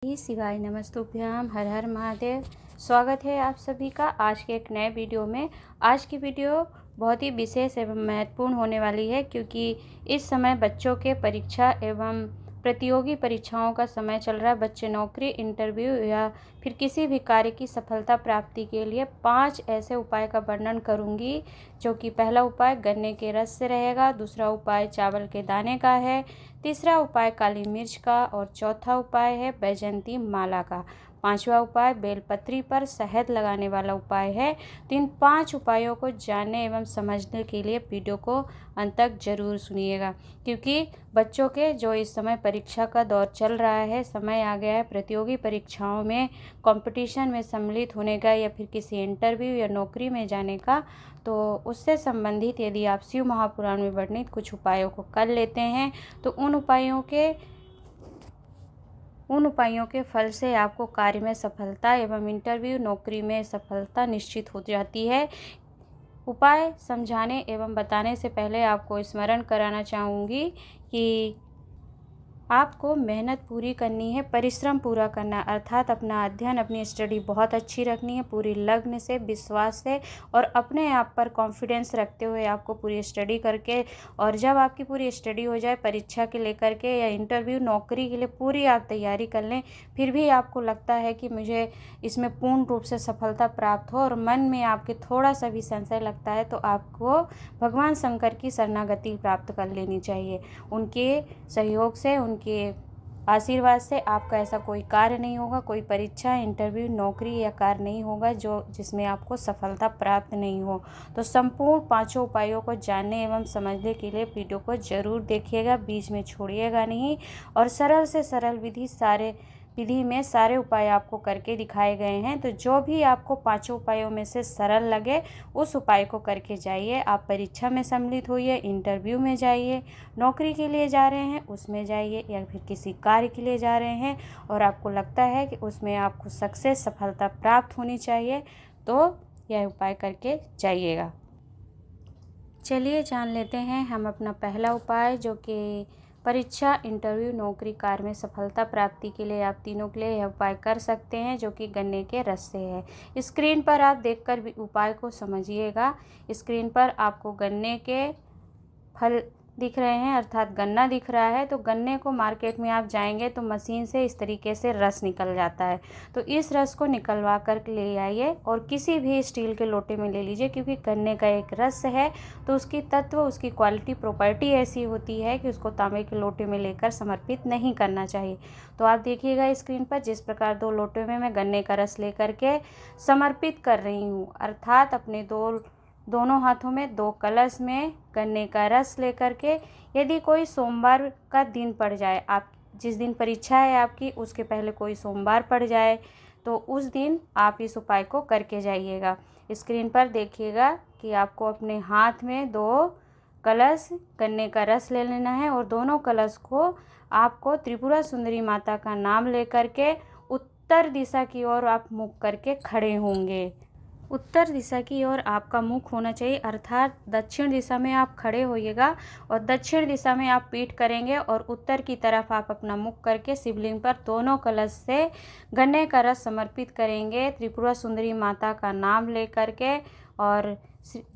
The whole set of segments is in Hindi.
शिवाय नमस्तुभ्याम, हर हर महादेव। स्वागत है आप सभी का आज के एक नए वीडियो में। आज की वीडियो बहुत ही विशेष एवं महत्वपूर्ण होने वाली है, क्योंकि इस समय बच्चों के परीक्षा एवं प्रतियोगी परीक्षाओं का समय चल रहा है। बच्चे नौकरी, इंटरव्यू या फिर किसी भी कार्य की सफलता प्राप्ति के लिए 5 ऐसे उपाय का वर्णन करूंगी, जो कि पहला उपाय गन्ने के रस से रहेगा, दूसरा उपाय चावल के दाने का है, तीसरा उपाय काली मिर्च का और चौथा उपाय है बैजंती माला का। पांचवा उपाय बेलपत्री पर शहद लगाने वाला उपाय है। तो इन 5 उपायों को जानने एवं समझने के लिए वीडियो को अंत तक जरूर सुनिएगा, क्योंकि बच्चों के जो इस समय परीक्षा का दौर चल रहा है, समय आ गया है प्रतियोगी परीक्षाओं में, कंपटीशन में सम्मिलित होने का या फिर किसी इंटरव्यू या नौकरी में जाने का। तो उससे संबंधित यदि आप शिव महापुराण में वर्णित कुछ उपायों को कर लेते हैं तो उन उपायों के फल से आपको कार्य में सफलता एवं इंटरव्यू नौकरी में सफलता निश्चित हो जाती है। उपाय समझाने एवं बताने से पहले आपको स्मरण कराना चाहूँगी कि आपको मेहनत पूरी करनी है, परिश्रम पूरा करना, अर्थात अपना अध्ययन, अपनी स्टडी बहुत अच्छी रखनी है। पूरी लगन से, विश्वास से और अपने आप पर कॉन्फिडेंस रखते हुए आपको पूरी स्टडी करके, और जब आपकी पूरी स्टडी हो जाए परीक्षा के लेकर के या इंटरव्यू नौकरी के लिए पूरी आप तैयारी कर लें, फिर भी आपको लगता है कि मुझे इसमें पूर्ण रूप से सफलता प्राप्त हो और मन में आपके थोड़ा सा भी संशय लगता है, तो आपको भगवान शंकर की शरणागति प्राप्त कर लेनी चाहिए। उनके सहयोग से, उनके आशीर्वाद से आपका ऐसा कोई कार्य नहीं होगा, कोई परीक्षा, इंटरव्यू, नौकरी या कार्य नहीं होगा जिसमें आपको सफलता प्राप्त नहीं हो। तो संपूर्ण 5 उपायों को जानने एवं समझने के लिए वीडियो को जरूर देखिएगा, बीच में छोड़िएगा नहीं। और सरल से सरल विधि में सारे उपाय आपको करके दिखाए गए हैं। तो जो भी आपको 5 उपायों में से सरल लगे उस उपाय को करके जाइए। आप परीक्षा में सम्मिलित होइए, इंटरव्यू में जाइए, नौकरी के लिए जा रहे हैं उसमें जाइए, या फिर किसी कार्य के लिए जा रहे हैं और आपको लगता है कि उसमें आपको सक्सेस, सफलता प्राप्त होनी चाहिए, तो यह उपाय करके जाइएगा। चलिए जान लेते हैं हम अपना पहला उपाय, जो कि परीक्षा, इंटरव्यू, नौकरी, कार्य में सफलता प्राप्ति के लिए आप तीनों के लिए यह उपाय कर सकते हैं, जो कि गन्ने के रस से है। स्क्रीन पर आप देखकर भी उपाय को समझिएगा। स्क्रीन पर आपको गन्ने के फल दिख रहे हैं, अर्थात गन्ना दिख रहा है। तो गन्ने को मार्केट में आप जाएंगे तो मशीन से इस तरीके से रस निकल जाता है। तो इस रस को निकलवा कर ले आइए और किसी भी स्टील के लोटे में ले लीजिए, क्योंकि गन्ने का एक रस है तो उसकी तत्व, उसकी क्वालिटी, प्रॉपर्टी ऐसी होती है कि उसको तांबे के लोटे में लेकर समर्पित नहीं करना चाहिए। तो आप देखिएगा स्क्रीन पर, जिस प्रकार 2 लोटे में मैं गन्ने का रस लेकर के समर्पित कर रही हूँ, अर्थात अपने दोनों हाथों में 2 कलश में गन्ने का रस लेकर के, यदि कोई सोमवार का दिन पड़ जाए, आप जिस दिन परीक्षा है आपकी उसके पहले कोई सोमवार पड़ जाए, तो उस दिन आप इस उपाय को करके जाइएगा। स्क्रीन पर देखिएगा कि आपको अपने हाथ में 2 कलश गन्ने का रस ले लेना है और दोनों कलश को आपको त्रिपुरा सुंदरी माता का नाम लेकर के उत्तर दिशा की ओर आप मुख करके खड़े होंगे। उत्तर दिशा की ओर आपका मुख होना चाहिए, अर्थात दक्षिण दिशा में आप खड़े होइएगा और दक्षिण दिशा में आप पीठ करेंगे और उत्तर की तरफ आप अपना मुख करके शिवलिंग पर दोनों कलश से गन्ने का रस समर्पित करेंगे, त्रिपुरा सुंदरी माता का नाम ले करके। और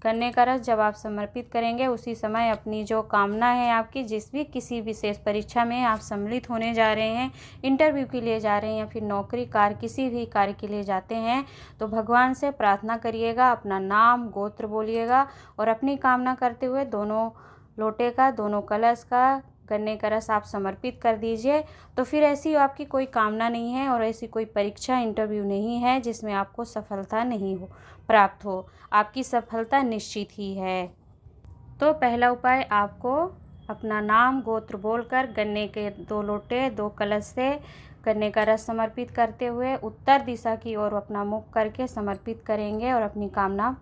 गन्ने का रस जब आप समर्पित करेंगे, उसी समय अपनी जो कामना है आपकी, किसी विशेष परीक्षा में आप सम्मिलित होने जा रहे हैं, इंटरव्यू के लिए जा रहे हैं या फिर नौकरी, कार्य, किसी भी कार्य के लिए जाते हैं, तो भगवान से प्रार्थना करिएगा, अपना नाम, गोत्र बोलिएगा और अपनी कामना करते हुए दोनों लोटे का, दोनों कलश का गन्ने का रस आप समर्पित कर दीजिए। तो फिर ऐसी आपकी कोई कामना नहीं है और ऐसी कोई परीक्षा, इंटरव्यू नहीं है जिसमें आपको सफलता नहीं प्राप्त हो। आपकी सफलता निश्चित ही है। तो पहला उपाय, आपको अपना नाम, गोत्र बोलकर गन्ने के 2 लोटे, 2 कलश से गन्ने का रस समर्पित करते हुए उत्तर दिशा की ओर अपना मुख करके समर्पित करेंगे और अपनी कामना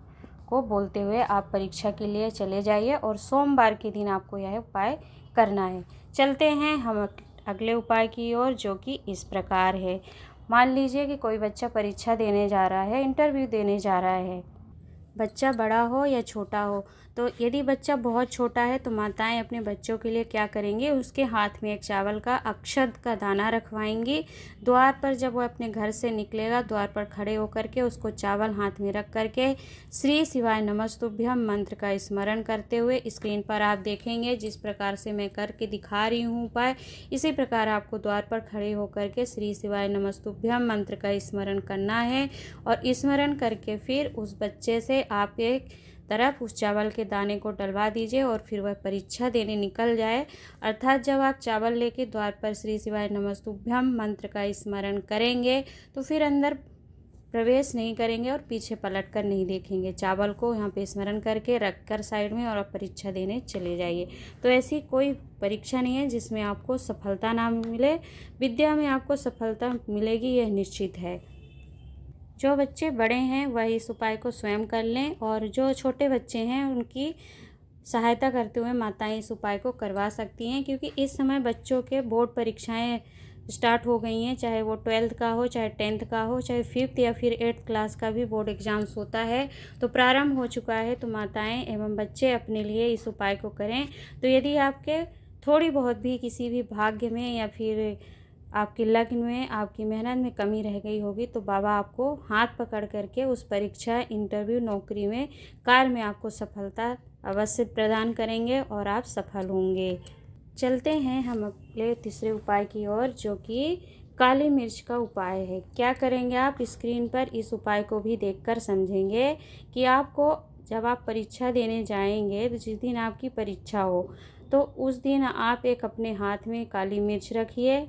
को बोलते हुए आप परीक्षा के लिए चले जाइए। और सोमवार के दिन आपको यह उपाय करना है। चलते हैं हम अगले उपाय की ओर, जो कि इस प्रकार है। मान लीजिए कि कोई बच्चा परीक्षा देने जा रहा है, इंटरव्यू देने जा रहा है, बच्चा बड़ा हो या छोटा हो। तो यदि बच्चा बहुत छोटा है तो माताएं अपने बच्चों के लिए क्या करेंगे, उसके हाथ में एक चावल का अक्षत का दाना रखवाएंगी। द्वार पर जब वो अपने घर से निकलेगा, द्वार पर खड़े होकर के उसको चावल हाथ में रख करके श्री शिवाय नमस्तुभ्यम मंत्र का स्मरण करते हुए, स्क्रीन पर आप देखेंगे जिस प्रकार से मैं करके दिखा रही हूँ उपाय, इसी प्रकार आपको द्वार पर खड़े होकर के श्री शिवाय नमस्तुभ्यम मंत्र का स्मरण करना है। और स्मरण करके फिर उस बच्चे से आप एक तरफ उस चावल के दाने को डलवा दीजिए और फिर वह परीक्षा देने निकल जाए। अर्थात जब आप चावल लेके द्वार पर श्री शिवाय नमस्तुभ्यम मंत्र का स्मरण करेंगे तो फिर अंदर प्रवेश नहीं करेंगे और पीछे पलट कर नहीं देखेंगे। चावल को यहाँ पे स्मरण करके रख कर साइड में और आप परीक्षा देने चले जाइए। तो ऐसी कोई परीक्षा नहीं है जिसमें आपको सफलता ना मिले। विद्या में आपको सफलता मिलेगी, यह निश्चित है। जो बच्चे बड़े हैं वह इस उपाय को स्वयं कर लें, और जो छोटे बच्चे हैं उनकी सहायता करते हुए माताएं इस उपाय को करवा सकती हैं, क्योंकि इस समय बच्चों के बोर्ड परीक्षाएं स्टार्ट हो गई हैं। चाहे वो 12th का हो, चाहे 10th का हो, चाहे 5th या फिर 8th क्लास का भी बोर्ड एग्ज़ाम्स होता है, तो प्रारंभ हो चुका है। तो माताएं एवं बच्चे अपने लिए इस उपाय को करें। तो यदि आपके थोड़ी बहुत भी किसी भी भाग्य में या फिर आपके लग्न में, आपकी मेहनत में कमी रह गई होगी, तो बाबा आपको हाथ पकड़ करके उस परीक्षा, इंटरव्यू, नौकरी में, कार्य में आपको सफलता अवश्य प्रदान करेंगे और आप सफल होंगे। चलते हैं हम अगले तीसरे उपाय की ओर, जो कि काली मिर्च का उपाय है। क्या करेंगे आप, स्क्रीन पर इस उपाय को भी देखकर समझेंगे कि आपको जब आप परीक्षा देने जाएंगे, तो जिस दिन आपकी परीक्षा हो तो उस दिन आप एक अपने हाथ में काली मिर्च रखिए,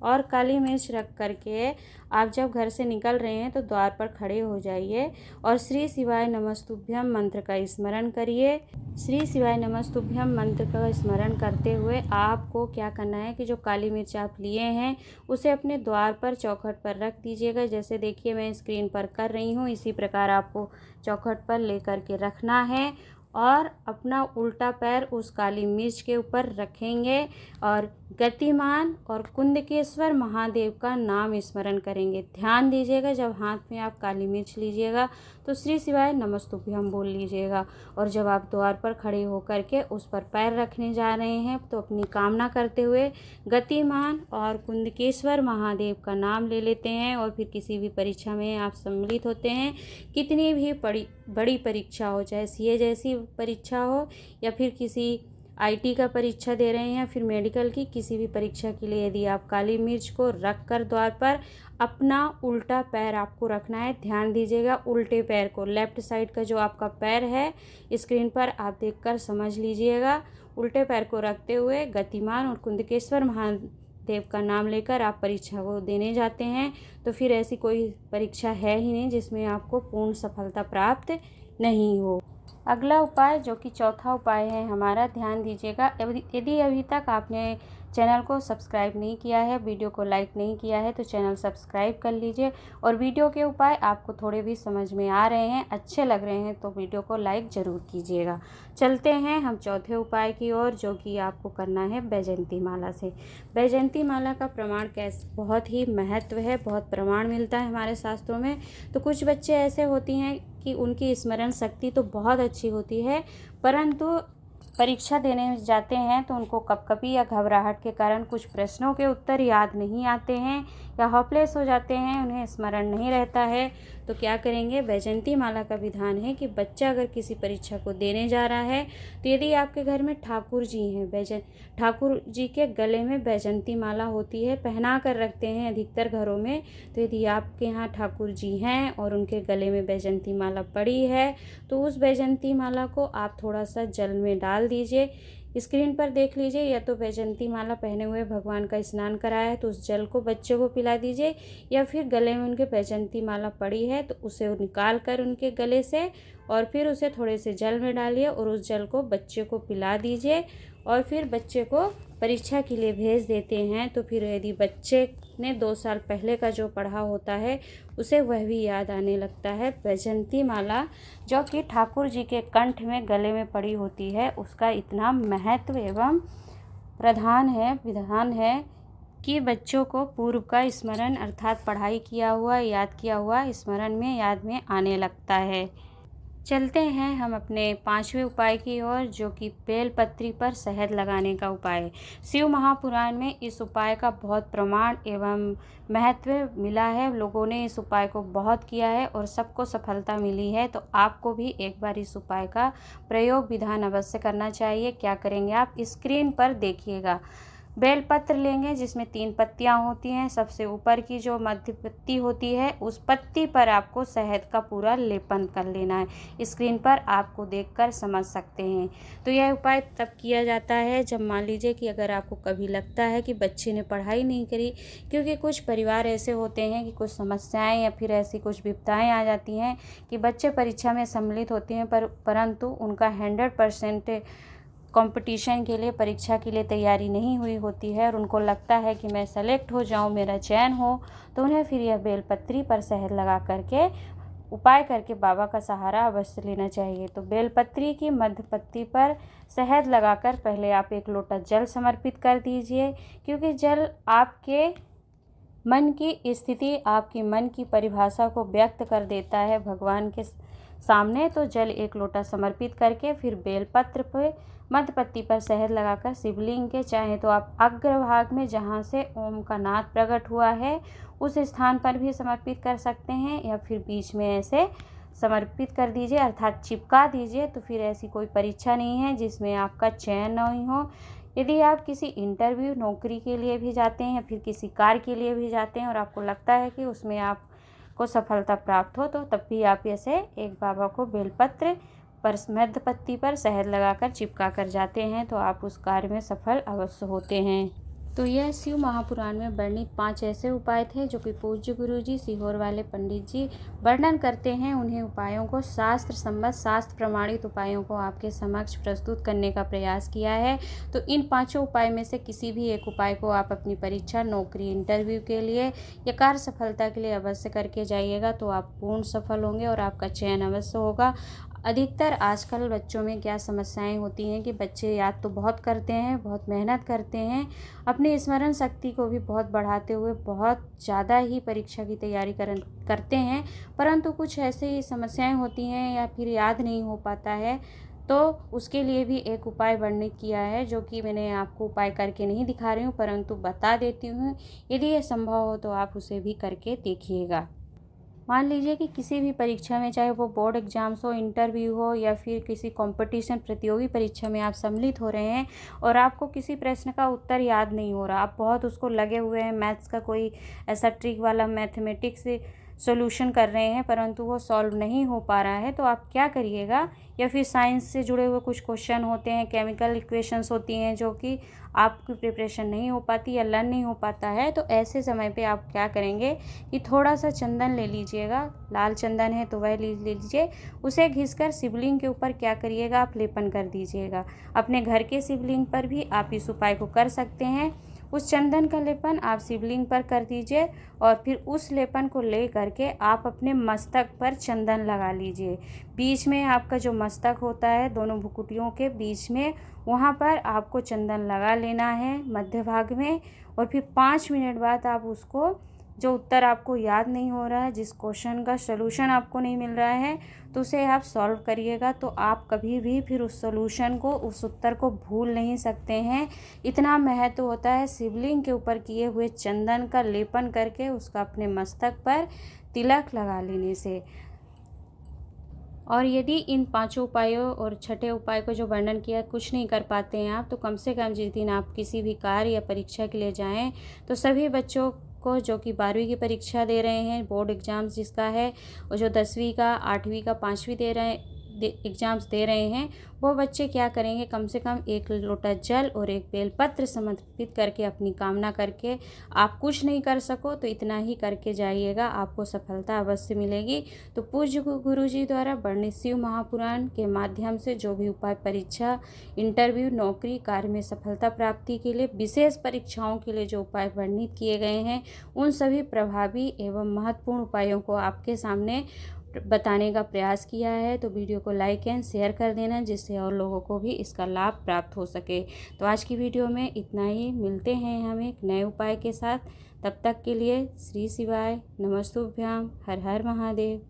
और काली मिर्च रख करके आप जब घर से निकल रहे हैं तो द्वार पर खड़े हो जाइए और श्री शिवाय नमस्तुभ्यम मंत्र का स्मरण करिए। श्री शिवाय नमस्तुभ्यम मंत्र का स्मरण करते हुए आपको क्या करना है कि जो काली मिर्च आप लिए हैं उसे अपने द्वार पर, चौखट पर रख दीजिएगा। जैसे देखिए मैं स्क्रीन पर कर रही हूँ, इसी प्रकार आपको चौखट पर लेकर के रखना है और अपना उल्टा पैर उस काली मिर्च के ऊपर रखेंगे और गतिमान और कुंदकेश्वर महादेव का नाम स्मरण करेंगे। ध्यान दीजिएगा, जब हाथ में आप काली मिर्च लीजिएगा तो श्री शिवाय नमस्तुभ्यम बोल लीजिएगा, और जब आप द्वार पर खड़े होकर के उस पर पैर रखने जा रहे हैं तो अपनी कामना करते हुए गतिमान और कुंदकेश्वर महादेव का नाम ले लेते हैं। और फिर किसी भी परीक्षा में आप सम्मिलित होते हैं, कितनी भी बड़ी परीक्षा हो, चाहे सीए जैसी परीक्षा हो या फिर किसी आईटी का परीक्षा दे रहे हैं या फिर मेडिकल की किसी भी परीक्षा के लिए, यदि आप काली मिर्च को रख कर द्वार पर अपना उल्टा पैर आपको रखना है। ध्यान दीजिएगा, उल्टे पैर को, लेफ्ट साइड का जो आपका पैर है स्क्रीन पर आप देखकर समझ लीजिएगा। उल्टे पैर को रखते हुए गतिमान और कुंदकेश्वर महादेव का नाम लेकर आप परीक्षा को देने जाते हैं। तो फिर ऐसी कोई परीक्षा है ही नहीं जिसमें आपको पूर्ण सफलता प्राप्त नहीं हो। अगला उपाय, जो कि चौथा उपाय है हमारा, ध्यान दीजिएगा। यदि अभी तक आपने चैनल को सब्सक्राइब नहीं किया है, वीडियो को लाइक नहीं किया है, तो चैनल सब्सक्राइब कर लीजिए। और वीडियो के उपाय आपको थोड़े भी समझ में आ रहे हैं, अच्छे लग रहे हैं, तो वीडियो को लाइक ज़रूर कीजिएगा। चलते हैं हम चौथे उपाय की ओर, जो कि आपको करना है वैजयंती माला से। वैजयंती माला का प्रमाण बहुत ही महत्व है, बहुत प्रमाण मिलता है हमारे शास्त्रों में। तो कुछ बच्चे ऐसे होती हैं कि उनकी स्मरण शक्ति तो बहुत अच्छी होती है, परंतु परीक्षा देने जाते हैं तो उनको कपकपी या घबराहट के कारण कुछ प्रश्नों के उत्तर याद नहीं आते हैं या होपलेस हो जाते हैं, उन्हें स्मरण नहीं रहता है। तो क्या करेंगे, वैजयंती माला का विधान है कि बच्चा अगर किसी परीक्षा को देने जा रहा है तो यदि आपके घर में ठाकुर जी हैं, ठाकुर जी के गले में वैजयंती माला होती है, पहना कर रखते हैं अधिकतर घरों में। तो यदि आपके यहाँ ठाकुर जी हैं और उनके गले में वैजयंती माला पड़ी है तो उस वैजयंती माला को आप थोड़ा सा जल में डाल दीजिए। स्क्रीन पर देख लीजिए, या तो वैजयंती माला पहने हुए भगवान का स्नान कराया है तो उस जल को बच्चे को पिला दीजिए, या फिर गले में उनके वैजयंती माला पड़ी है तो उसे निकाल कर उनके गले से और फिर उसे थोड़े से जल में डालिए और उस जल को बच्चे को पिला दीजिए और फिर बच्चे को परीक्षा के लिए भेज देते हैं। तो फिर यदि बच्चे ने 2 साल पहले का जो पढ़ा होता है उसे वह भी याद आने लगता है। वैजयंती माला जो कि ठाकुर जी के कंठ में, गले में पड़ी होती है, उसका इतना महत्व एवं विधान है कि बच्चों को पूर्व का स्मरण, अर्थात पढ़ाई किया हुआ, याद किया हुआ स्मरण में, याद में आने लगता है। चलते हैं हम अपने 5वें उपाय की ओर, जो कि बेलपत्री पर शहद लगाने का उपाय है। शिव महापुराण में इस उपाय का बहुत प्रमाण एवं महत्व मिला है। लोगों ने इस उपाय को बहुत किया है और सबको सफलता मिली है। तो आपको भी एक बार इस उपाय का प्रयोग विधान अवश्य करना चाहिए। क्या करेंगे आप स्क्रीन पर देखिएगा। बेलपत्र लेंगे जिसमें 3 पत्तियां होती हैं। सबसे ऊपर की जो मध्य पत्ती होती है उस पत्ती पर आपको शहद का पूरा लेपन कर लेना है। स्क्रीन पर आपको देखकर समझ सकते हैं। तो यह उपाय तब किया जाता है जब मान लीजिए कि अगर आपको कभी लगता है कि बच्चे ने पढ़ाई नहीं करी, क्योंकि कुछ परिवार ऐसे होते हैं कि कुछ समस्याएं या फिर ऐसी कुछ विपदाएं आ जाती हैं कि बच्चे परीक्षा में सम्मिलित होते हैं परंतु उनका 100% कंपटीशन के लिए, परीक्षा के लिए तैयारी नहीं हुई होती है और उनको लगता है कि मैं सेलेक्ट हो जाऊं, मेरा चयन हो। तो उन्हें फिर यह बेलपत्री पर शहद लगा करके उपाय करके बाबा का सहारा अवश्य लेना चाहिए। तो बेलपत्री की मध्य पत्ती पर शहद लगाकर पहले आप 1 लोटा जल समर्पित कर दीजिए, क्योंकि जल आपके मन की स्थिति, आपकी मन की परिभाषा को व्यक्त कर देता है भगवान के सामने। तो जल 1 लोटा समर्पित करके फिर बेलपत्र पे मध्य पत्ती पर शहद लगाकर शिवलिंग के, चाहे तो आप अग्रभाग में जहाँ से ओम का नाद प्रकट हुआ है उस स्थान पर भी समर्पित कर सकते हैं, या फिर बीच में ऐसे समर्पित कर दीजिए अर्थात चिपका दीजिए। तो फिर ऐसी कोई परीक्षा नहीं है जिसमें आपका चयन नहीं हो। यदि आप किसी इंटरव्यू, नौकरी के लिए भी जाते हैं या फिर किसी कार्य के लिए भी जाते हैं और आपको लगता है कि उसमें आपको सफलता प्राप्त हो, तो तब भी आप ऐसे एक बाबा को बेलपत्र पर मध्य पत्ती पर शहद लगाकर चिपका कर जाते हैं, तो आप उस कार्य में सफल अवश्य होते हैं। तो यह शिव महापुराण में वर्णित 5 ऐसे उपाय थे जो कि पूज्य गुरु जी, सीहोर वाले पंडित जी वर्णन करते हैं। उन्हें उपायों को शास्त्र सम्मत, शास्त्र प्रमाणित उपायों को आपके समक्ष प्रस्तुत करने का प्रयास किया है। तो इन 5 उपाय में से किसी भी एक उपाय को आप अपनी परीक्षा, नौकरी, इंटरव्यू के लिए या कार्य सफलता के लिए अवश्य करके जाइएगा, तो आप पूर्ण सफल होंगे और आपका चयन अवश्य होगा। अधिकतर आजकल बच्चों में क्या समस्याएं होती हैं कि बच्चे याद तो बहुत करते हैं, बहुत मेहनत करते हैं, अपनी स्मरण शक्ति को भी बहुत बढ़ाते हुए बहुत ज़्यादा ही परीक्षा की तैयारी करते हैं, परंतु कुछ ऐसे ही समस्याएं होती हैं या फिर याद नहीं हो पाता है। तो उसके लिए भी एक उपाय वर्णित किया है, जो कि मैंने आपको उपाय करके नहीं दिखा रही हूँ परंतु बता देती हूँ। यदि ये संभव हो तो आप उसे भी करके देखिएगा। मान लीजिए कि किसी भी परीक्षा में, चाहे वो बोर्ड एग्जाम्स हो, इंटरव्यू हो या फिर किसी कंपटीशन, प्रतियोगी परीक्षा में आप सम्मिलित हो रहे हैं और आपको किसी प्रश्न का उत्तर याद नहीं हो रहा, आप बहुत उसको लगे हुए हैं, मैथ्स का कोई ऐसा ट्रिक वाला मैथमेटिक्स सॉल्यूशन कर रहे हैं परंतु वो सॉल्व नहीं हो पा रहा है, तो आप क्या करिएगा, या फिर साइंस से जुड़े हुए कुछ क्वेश्चन होते हैं, केमिकल इक्वेशंस होती हैं जो कि आपकी प्रिपरेशन नहीं हो पाती या लर्न नहीं हो पाता है, तो ऐसे समय पे आप क्या करेंगे कि थोड़ा सा चंदन ले लीजिएगा, लाल चंदन है तो वह ले लीजिए, उसे घिसकर शिवलिंग के ऊपर क्या करिएगा, आप लेपन कर दीजिएगा। अपने घर के शिवलिंग पर भी आप इस उपाय को कर सकते हैं। उस चंदन का लेपन आप शिवलिंग पर कर दीजिए और फिर उस लेपन को ले करके आप अपने मस्तक पर चंदन लगा लीजिए। बीच में आपका जो मस्तक होता है, दोनों भुकुटियों के बीच में, वहाँ पर आपको चंदन लगा लेना है मध्य भाग में। और फिर 5 मिनट बाद आप उसको, जो उत्तर आपको याद नहीं हो रहा है, जिस क्वेश्चन का सलूशन आपको नहीं मिल रहा है, तो उसे आप सॉल्व करिएगा। तो आप कभी भी फिर उस सलूशन को, उस उत्तर को भूल नहीं सकते हैं। इतना महत्व होता है शिवलिंग के ऊपर किए हुए चंदन का लेपन करके उसका अपने मस्तक पर तिलक लगा लेने से। और यदि इन 5 उपायों और छठे उपाय को जो वर्णन किया कुछ नहीं कर पाते हैं आप, तो कम से कम जिस दिन आप किसी भी कार्य या परीक्षा के लिए जाएं, तो सभी बच्चों को जो कि 12वीं की परीक्षा दे रहे हैं, बोर्ड एग्ज़ाम्स जिसका है, और जो 10वीं का, 8वीं का, 5वीं एग्ज़ाम्स दे रहे हैं, वो बच्चे क्या करेंगे, कम से कम 1 लोटा जल और 1 बेलपत्र समर्पित करके अपनी कामना करके, आप कुछ नहीं कर सको तो इतना ही करके जाइएगा, आपको सफलता अवश्य मिलेगी। तो पूज्य गुरु जी द्वारा वर्णित शिव महापुराण के माध्यम से जो भी उपाय परीक्षा, इंटरव्यू, नौकरी, कार्य में सफलता प्राप्ति के लिए, विशेष परीक्षाओं के लिए जो उपाय वर्णित किए गए हैं, उन सभी प्रभावी एवं महत्वपूर्ण उपायों को आपके सामने बताने का प्रयास किया है। तो वीडियो को लाइक एंड शेयर कर देना, जिससे और लोगों को भी इसका लाभ प्राप्त हो सके। तो आज की वीडियो में इतना ही, मिलते हैं हम एक नए उपाय के साथ। तब तक के लिए श्री शिवाय, नमस्तुभ्याम, हर हर महादेव।